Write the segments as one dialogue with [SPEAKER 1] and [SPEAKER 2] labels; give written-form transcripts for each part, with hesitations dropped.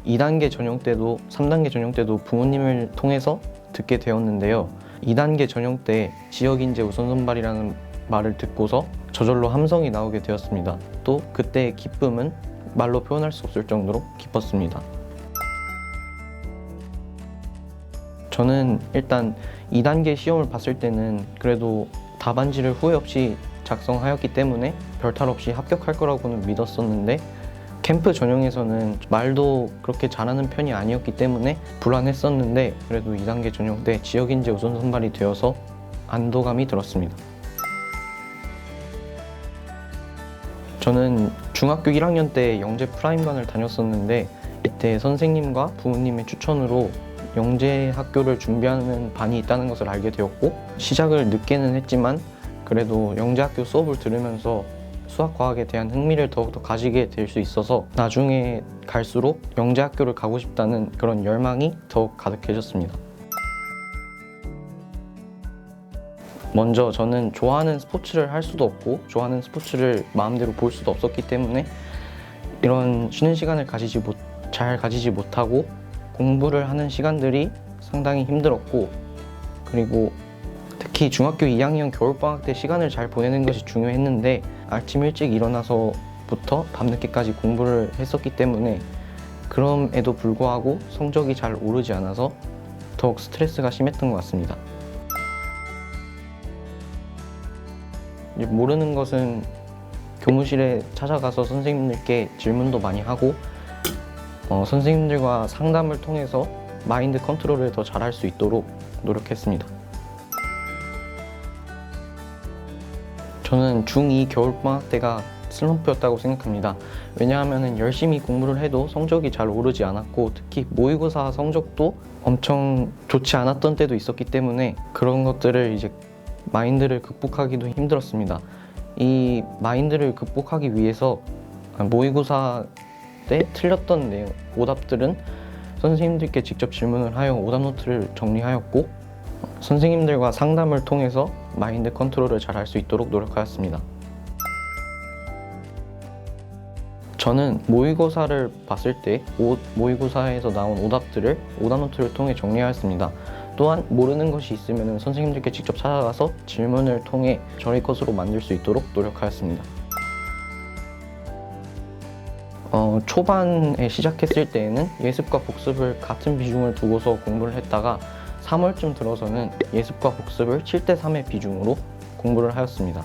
[SPEAKER 1] 2단계 전형 때도 3단계 전형 때도 부모님을 통해서 듣게 되었는데요. 2단계 전형 때 지역인재 우선 선발이라는 말을 듣고서 저절로 함성이 나오게 되었습니다. 또 그때의 기쁨은 말로 표현할 수 없을 정도로 기뻤습니다. 저는 일단 2단계 시험을 봤을 때는 그래도 답안지를 후회 없이 작성하였기 때문에 별탈 없이 합격할 거라고는 믿었었는데, 캠프 전형에서는 말도 그렇게 잘하는 편이 아니었기 때문에 불안했었는데, 그래도 2단계 전형 때 지역인재 우선 선발이 되어서 안도감이 들었습니다. 저는 중학교 1학년 때 영재 프라임관을 다녔었는데, 이때 선생님과 부모님의 추천으로 영재 학교를 준비하는 반이 있다는 것을 알게 되었고, 시작을 늦게는 했지만 그래도 영재 학교 수업을 들으면서 수학과학에 대한 흥미를 더욱더 가지게 될 수 있어서 나중에 갈수록 영재 학교를 가고 싶다는 그런 열망이 더욱 가득해졌습니다. 먼저 저는 좋아하는 스포츠를 할 수도 없고 좋아하는 스포츠를 마음대로 볼 수도 없었기 때문에 이런 쉬는 시간을 잘 가지지 못하고 공부를 하는 시간들이 상당히 힘들었고, 그리고 특히 중학교 2학년 겨울방학 때 시간을 잘 보내는 것이 중요했는데 아침 일찍 일어나서부터 밤늦게까지 공부를 했었기 때문에 그럼에도 불구하고 성적이 잘 오르지 않아서 더욱 스트레스가 심했던 것 같습니다. 모르는 것은 교무실에 찾아가서 선생님들께 질문도 많이 하고 선생님들과 상담을 통해서 마인드 컨트롤을 더 잘할 수 있도록 노력했습니다. 저는 중2 겨울방학 때가 슬럼프였다고 생각합니다. 왜냐하면 열심히 공부를 해도 성적이 잘 오르지 않았고, 특히 모의고사 성적도 엄청 좋지 않았던 때도 있었기 때문에 그런 것들을 이제 마인드를 극복하기도 힘들었습니다. 이 마인드를 극복하기 위해서 모의고사 때 틀렸던 내용, 오답들은 선생님들께 직접 질문을 하여 오답 노트를 정리하였고, 선생님들과 상담을 통해서 마인드 컨트롤을 잘 할 수 있도록 노력하였습니다. 저는 모의고사를 봤을 때 모의고사에서 나온 오답들을 오답 노트를 통해 정리하였습니다. 또한 모르는 것이 있으면 선생님들께 직접 찾아가서 질문을 통해 저의 것으로 만들 수 있도록 노력하였습니다. 초반에 시작했을 때에는 예습과 복습을 같은 비중을 두고서 공부를 했다가 3월쯤 들어서는 예습과 복습을 7대3의 비중으로 공부를 하였습니다.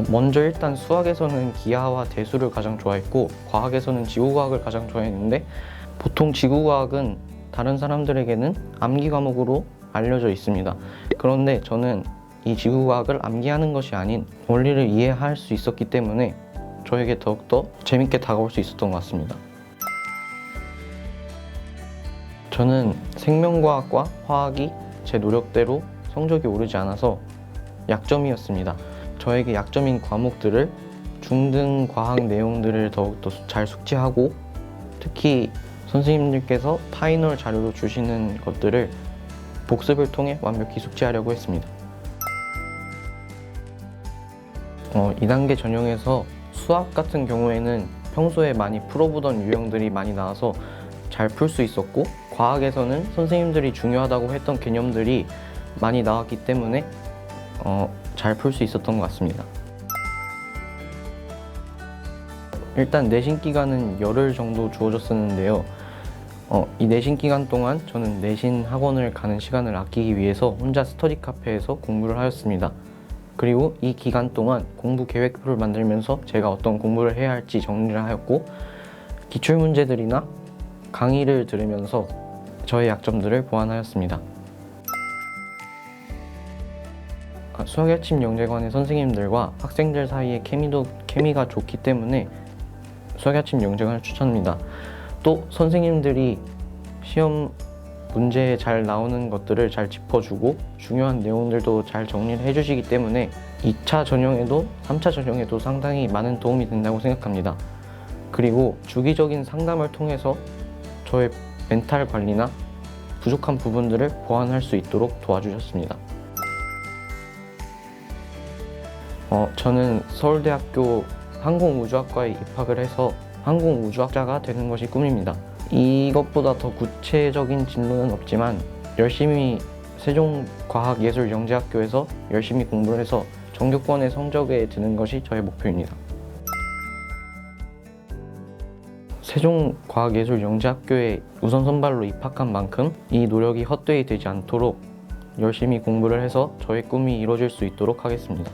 [SPEAKER 1] 먼저 일단 수학에서는 기하와 대수를 가장 좋아했고, 과학에서는 지구과학을 가장 좋아했는데, 보통 지구과학은 다른 사람들에게는 암기 과목으로 알려져 있습니다. 그런데 저는 이 지구과학을 암기하는 것이 아닌 원리를 이해할 수 있었기 때문에 저에게 더욱더 재밌게 다가올 수 있었던 것 같습니다. 저는 생명과학과 화학이 제 노력대로 성적이 오르지 않아서 약점이었습니다. 저에게 약점인 과목들을 중등 과학 내용들을 더욱더 잘 숙지하고, 특히 선생님들께서 파이널 자료로 주시는 것들을 복습을 통해 완벽히 숙지하려고 했습니다. 2단계 전형에서 수학 같은 경우에는 평소에 많이 풀어보던 유형들이 많이 나와서 잘 풀 수 있었고, 과학에서는 선생님들이 중요하다고 했던 개념들이 많이 나왔기 때문에 잘 풀 수 있었던 것 같습니다. 일단 내신 기간은 열흘 정도 주어졌었는데요. 이 내신 기간 동안 저는 내신 학원을 가는 시간을 아끼기 위해서 혼자 스터디 카페에서 공부를 하였습니다. 그리고 이 기간 동안 공부 계획표를 만들면서 제가 어떤 공부를 해야 할지 정리를 하였고, 기출문제들이나 강의를 들으면서 저의 약점들을 보완하였습니다. 수학야침 영재관의 선생님들과 학생들 사이의 케미가 좋기 때문에 수학야침 영재관을 추천합니다. 또 선생님들이 시험 문제에 잘 나오는 것들을 잘 짚어주고 중요한 내용들도 잘 정리를 해주시기 때문에 2차 전형에도 3차 전형에도 상당히 많은 도움이 된다고 생각합니다. 그리고 주기적인 상담을 통해서 저의 멘탈 관리나 부족한 부분들을 보완할 수 있도록 도와주셨습니다. 저는 서울대학교 항공우주학과에 입학을 해서 항공우주학자가 되는 것이 꿈입니다. 이것보다 더 구체적인 진로는 없지만 열심히 세종과학예술영재학교에서 열심히 공부를 해서 전교권의 성적에 드는 것이 저의 목표입니다. 세종과학예술영재학교에 우선 선발로 입학한 만큼 이 노력이 헛되이 되지 않도록 열심히 공부를 해서 저의 꿈이 이루어질 수 있도록 하겠습니다.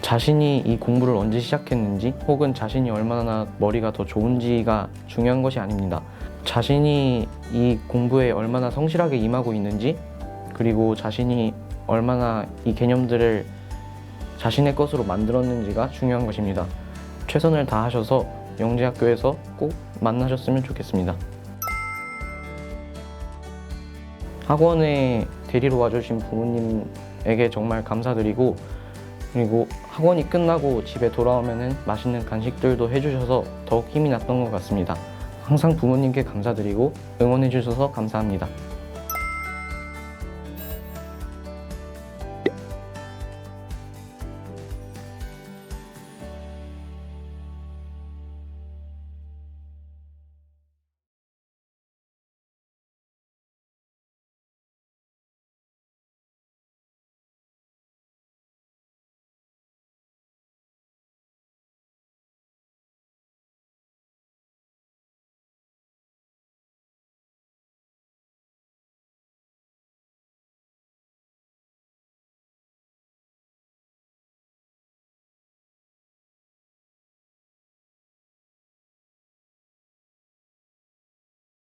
[SPEAKER 1] 자신이 이 공부를 언제 시작했는지 혹은 자신이 얼마나 머리가 더 좋은지가 중요한 것이 아닙니다. 자신이 이 공부에 얼마나 성실하게 임하고 있는지, 그리고 자신이 얼마나 이 개념들을 자신의 것으로 만들었는지가 중요한 것입니다. 최선을 다하셔서 영재학교에서 꼭 만나셨으면 좋겠습니다. 학원에 데리러 와주신 부모님에게 정말 감사드리고, 그리고 학원이 끝나고 집에 돌아오면 맛있는 간식들도 해주셔서 더욱 힘이 났던 것 같습니다. 항상 부모님께 감사드리고 응원해 주셔서 감사합니다.